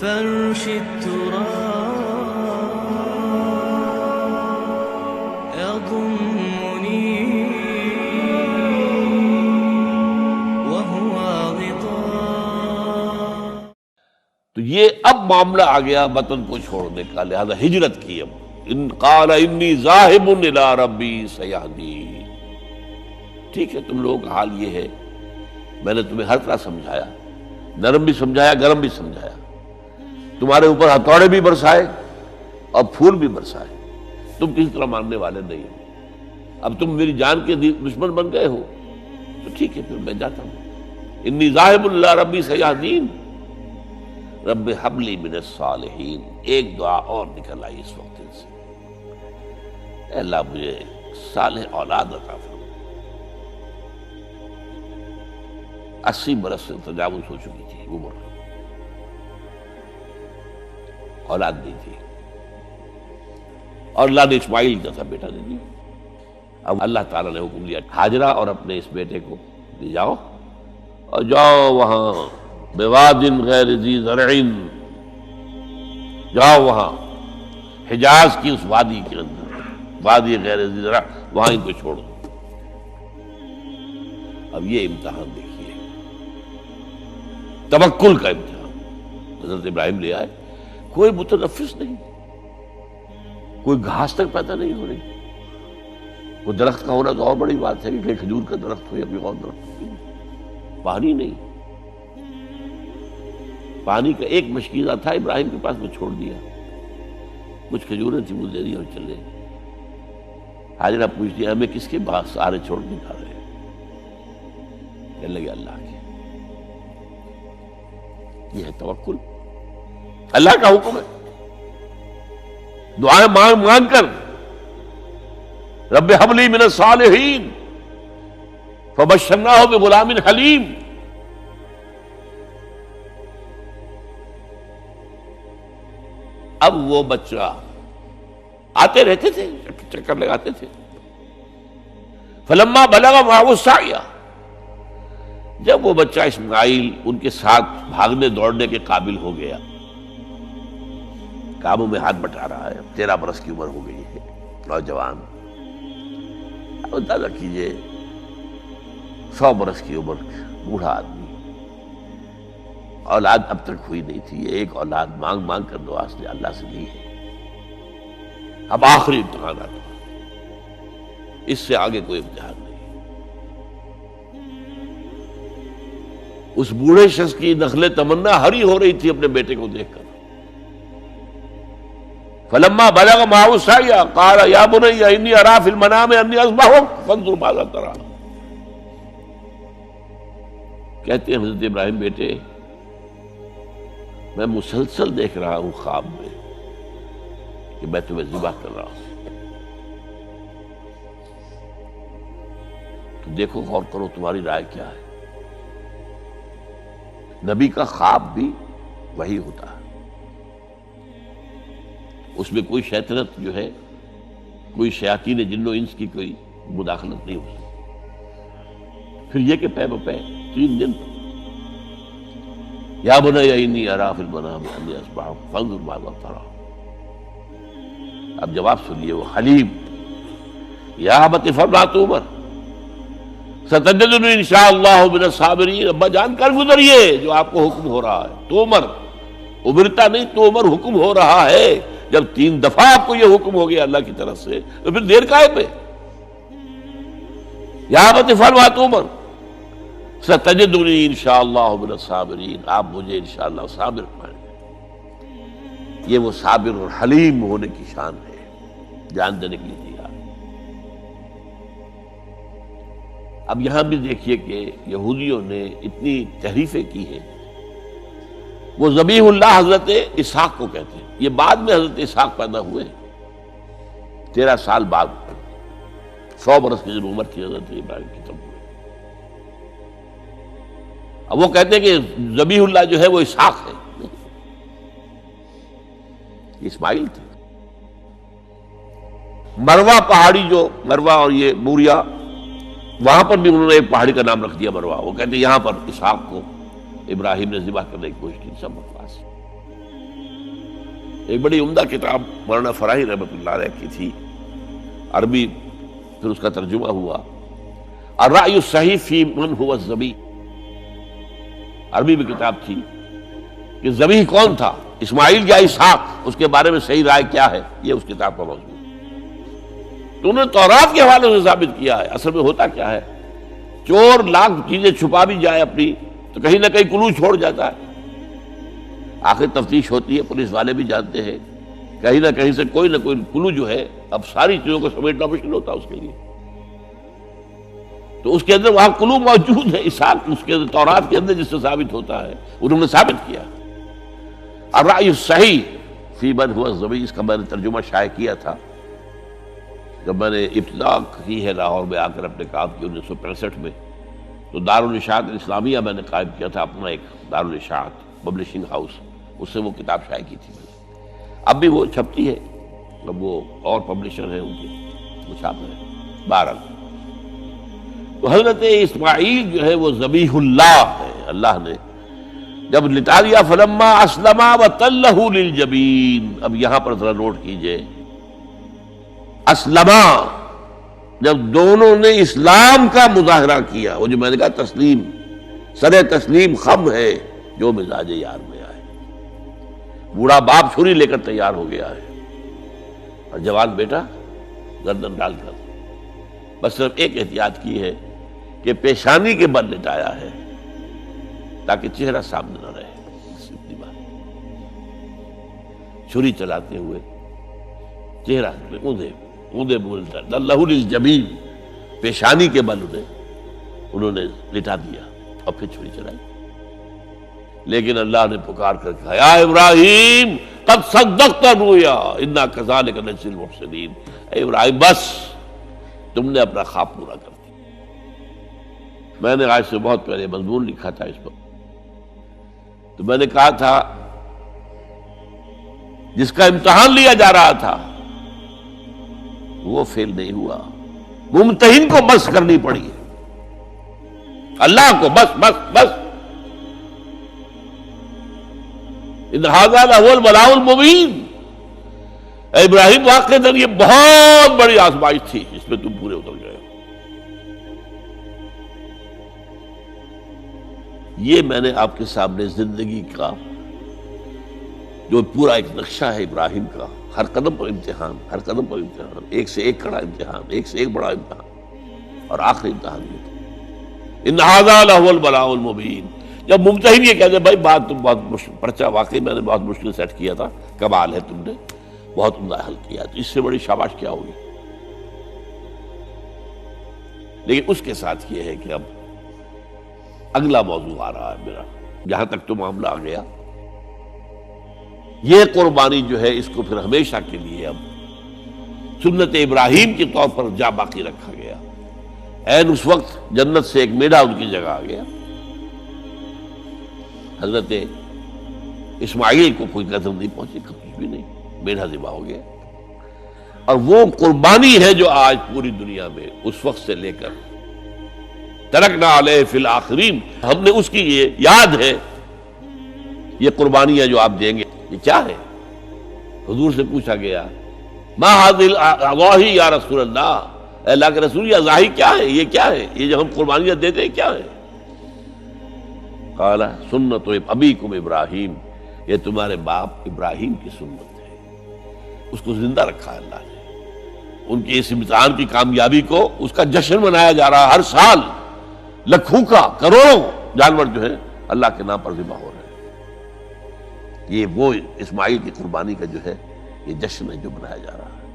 فرش التراب يضمني وهو غطاء. تو یہ اب معاملہ آ گیا وطن کو چھوڑنے کا، لہذا ہجرت کی. اب ان قال انی ذاہب الی ربی سیہدین. ٹھیک ہے، تم لوگوں کا حال یہ ہے، میں نے تمہیں ہر طرح سمجھایا، نرم بھی سمجھایا، گرم بھی سمجھایا، تمہارے اوپر ہتھوڑے بھی برسائے اور پھول بھی برسائے، تم کسی طرح ماننے والے نہیں ہو. اب تم میری جان کے دشمن بن گئے ہو تو ٹھیک ہے، پھر میں جاتا ہوں. انی ذاہب الی ربی سیہدین رب ہب لی من الصالحین. ایک دعا اور نکل آئی اس وقت سے، اے اللہ مجھے صالح اولاد عطا فرما. 80 برس سے تجاوز ہو چکی تھی عمر، اولاد نہیں تھی، اور اللہ نے اسماعیل جیسا بیٹا دے دیا. اب اللہ تعالیٰ نے حکم دیا ہاجرہ اور اپنے اس بیٹے کو لے جاؤ اور جاؤ وہاں بواد غیر ذی زرع، جاؤ وہاں حجاز کی اس وادی کے اندر، وادی غیر ذی زرع، وہاں ان کو چھوڑو. اب یہ امتحان دیکھیے، توکل کا امتحان. حضرت ابراہیم لے آئے، کوئی متنفس نہیں، کوئی گھاس تک پیدا نہیں ہو رہی. وہ درخت کا ہونا تو اور بڑی بات ہے کہ کھجور کا درخت ہو یا کوئی اور درخت ہو. پانی نہیں، پانی کا ایک مشکیزہ تھا ابراہیم کے پاس، وہ چھوڑ دیا. کچھ کھجوریں تھیں وہ دے دی اور چلے. حاجرہ پوچھتی ہمیں کس کے بعد سارے چھوڑ کے کھا رہے ہیں؟ کہنے لگے اللہ کے. یہ ہے توکل، اللہ کا حکم ہے. دعائیں مانگ مانگ کر رب ہب لی من الصالحین فبشرناہ بغلام حلیم. اب وہ بچہ آتے رہتے تھے، چکر لگاتے تھے. فلما بلغ معه السعی، جب وہ بچہ اسماعیل ان کے ساتھ بھاگنے دوڑنے کے قابل ہو گیا، کاموں میں ہاتھ بٹا رہا ہے، 13 برس کی عمر ہو گئی ہے، نوجوان. اب اندازہ کیجئے 100 برس کی عمر، بوڑھا آدمی، اولاد اب تک ہوئی نہیں تھی. ایک اولاد مانگ مانگ کر دعا سے اللہ سے لی ہے. اب آخری امتحان آتا، اس سے آگے کوئی امتحان نہیں. اس بوڑھے شخص کی نخل تمنا ہری ہو رہی تھی اپنے بیٹے کو دیکھ کر. فلما بلغ معه السعی قال یا بنی انی اری فی المنام انی اذبحک فانظر ماذا تری. کہتے ہیں حضرت ابراہیم بیٹے، میں مسلسل دیکھ رہا ہوں خواب میں کہ میں تمہیں ذبح کر رہا ہوں. تو دیکھو، غور کرو، تمہاری رائے کیا ہے؟ نبی کا خواب بھی وہی ہوتا ہے، اس میں کوئی شیطنت جو ہے، کوئی شیاطین جن و انس کی کوئی مداخلت نہیں ہو سکتی. پھر یہ کہ پے بپے 3 دن یا بنی انی اری فی المنام انی اذبحک فانظر ماذا تری. اب جواب سنیے، وہ حلیم. یا ابت افعل ما تؤمر ستجدنی انشاءاللہ من الصابرین. ابا جان کر گزریے جو آپ کو حکم ہو رہا ہے. تومر امرتا نہیں، تومر حکم ہو رہا ہے. جب 3 دفعہ آپ کو یہ حکم ہو گیا اللہ کی طرف سے تو پھر دیر کاہے پہ؟ یا ابت افعل ما تؤمر ستجدنی انشاءاللہ من الصابرین. آپ مجھے انشاءاللہ صابر پائیں گے. یہ وہ صابر اور حلیم ہونے کی شان ہے، جان دینے کے لیے تیار. اب یہاں بھی دیکھیے کہ یہودیوں نے اتنی تحریفیں کی ہیں. وہ ذبیح اللہ حضرت اسحاق کو کہتے ہیں. یہ بعد میں حضرت اسحاق پیدا ہوئے، 13 سال بعد، 100 برس کی جب عمر تھی حضرت ابراہیم کی تب ہوئے. اب وہ کہتے ہیں کہ ذبیح اللہ جو ہے وہ اسحاق ہے، اسماعیل تھے. مروہ پہاڑی، جو مروہ اور یہ موریا، وہاں پر بھی انہوں نے ایک پہاڑی کا نام رکھ دیا مروہ. وہ کہتے ہیں یہاں پر اسحاق کو ابراہیم نے ذبح کرنے کی کوشش کی. سب بکواس. ایک بڑی عمدہ کتاب مولانا فراہی رحمۃ اللہ علیہ کی تھی، عربی، پھر اس کا ترجمہ ہوا، الرأی الصحیح فی من هو الذبیح، عربی میں کتاب تھی کہ ذبیح کون تھا، اسماعیل یا اسحاق، اس کے بارے میں صحیح رائے کیا ہے، یہ اس کتاب کا موضوع ہے۔ تو انہوں نے تورات کے حوالے سے ثابت کیا ہے۔ اصل میں ہوتا کیا ہے، چور لاکھ چیزیں چھپا بھی جائے اپنی تو کہیں نہ کہیں کلو چھوڑ جاتا ہے، آخر تفتیش ہوتی ہے، پولیس والے بھی جانتے ہیں کہیں نہ کہیں سے کوئی نہ کوئی کلو جو ہے، اب ساری چیزوں کو سمیٹنا مشکل ہوتا ہے اس کے لیے، تو اس کے اندر وہاں کلو موجود ہے، اسحاق اس کے اندر، تورات کے اندر جس سے ثابت ہوتا ہے، انہوں نے ثابت کیا۔ الرأی الصحیح فی من هو الذبیح، اس کا میں نے ترجمہ شائع کیا تھا جب میں نے ابتدا کی ہے لاہور میں آ کر اپنے کام کی 1965 میں، تو دارالاشاعت الاسلامیہ میں نے قائم کیا تھا اپنا ایک دارالاشاعت پبلشنگ ہاؤس، اس سے وہ کتاب شائع کی تھی میں نے، اب بھی وہ چھپتی ہے، اب وہ اور پبلشر ہیں ان کے، وہ چھاپ رہے ہیں۔ بہرحال تو حضرت اسماعیل جو ہے وہ ذبیح اللہ ہے، اللہ نے جب لٹا دیا، فلما اسلما وتلہ للجبین، اب یہاں پر ذرا نوٹ کیجئے، اسلما، جب دونوں نے اسلام کا مظاہرہ کیا، وہ جو میں نے کہا تسلیم، سر تسلیم خم ہے جو مزاج یار میں آئے، بوڑھا باپ چھری لے کر تیار ہو گیا ہے اور جوان بیٹا گردن ڈال کر بس صرف ایک احتیاط کی ہے کہ پیشانی کے بل لٹایا ہے تاکہ چہرہ سامنے نہ رہے، اتنی بات، چھری چلاتے ہوئے چہرہ اوندا بولتا، اللہ للجبین، پیشانی کے بل انہوں نے لٹا دیا اور پھر چھری چلائی، لیکن اللہ نے پکار کر کہا، یا ابراہیم قد صدقت الرؤیا انا کذالک نجزی المحسنین، اے ابراہیم بس تم نے اپنا خواب پورا کر دیا۔ میں نے آج سے بہت پہلے مضمون لکھا تھا اس پر، تو میں نے کہا تھا جس کا امتحان لیا جا رہا تھا وہ فیل نہیں ہوا، ممتحن کو بس کرنی پڑی، اللہ کو بس بس بس، ان ھذا لہو البلاء المبین، اے ابراہیم واقعتاً یہ بہت بڑی آزمائش تھی جس میں تم پورے اتر گئے ہو۔ یہ میں نے آپ کے سامنے زندگی کا جو پورا ایک نقشہ ہے ابراہیم کا، ہر قدم پر امتحان، ہر قدم پر امتحان، ایک سے ایک کڑا امتحان، ایک سے ایک بڑا امتحان، اور آخری امتحان یہ تھا، ان ھذا لہو البلاء المبین۔ جب ممتحن یہ کہتے ہیں بھائی بات تم بہت مشکل، پرچہ واقعی میں نے بہت مشکل سیٹ کیا تھا، کمال ہے تم نے بہت عمدہ حل کیا، تو اس سے بڑی شاباش کیا ہوگی؟ لیکن اس کے ساتھ یہ ہے کہ اب اگلا موضوع آ رہا ہے میرا، جہاں تک تو معاملہ آ گیا، یہ قربانی جو ہے اس کو پھر ہمیشہ کے لیے اب سنت ابراہیم کے طور پر جا باقی رکھا گیا۔ عین اس وقت جنت سے ایک میڈا ان کی جگہ آ گیا، حضرت اسماعیل کو کوئی قدر نہیں پہنچی، کچھ بھی نہیں، میڈا ذبح ہو گیا، اور وہ قربانی ہے جو آج پوری دنیا میں اس وقت سے لے کر ترکنا علیہ فی الآخرین، ہم نے اس کی یہ یاد ہے، یہ قربانیاں جو آپ دیں گے یہ کیا ہے؟ حضور سے پوچھا گیا ما ھذی الاضاحی یا رسول اللہ، اے اللہ کے رسول یہ اضاحی کیا ہے، یہ کیا ہے، یہ جو ہم قربانیاں دیتے ہیں کیا ہے؟ قال سنت ابیکم ابراہیم، یہ تمہارے باپ ابراہیم کی سنت ہے، اس کو زندہ رکھا ہے اللہ نے، ان کی اس امتحان کی کامیابی کو اس کا جشن منایا جا رہا ہے، ہر سال لاکھوں کا کروڑوں جانور جو ہے اللہ کے نام پر ذبح ہو رہے ہیں، یہ وہ اسماعیل کی قربانی کا جو ہے یہ جشن ہے جو منایا جا رہا ہے۔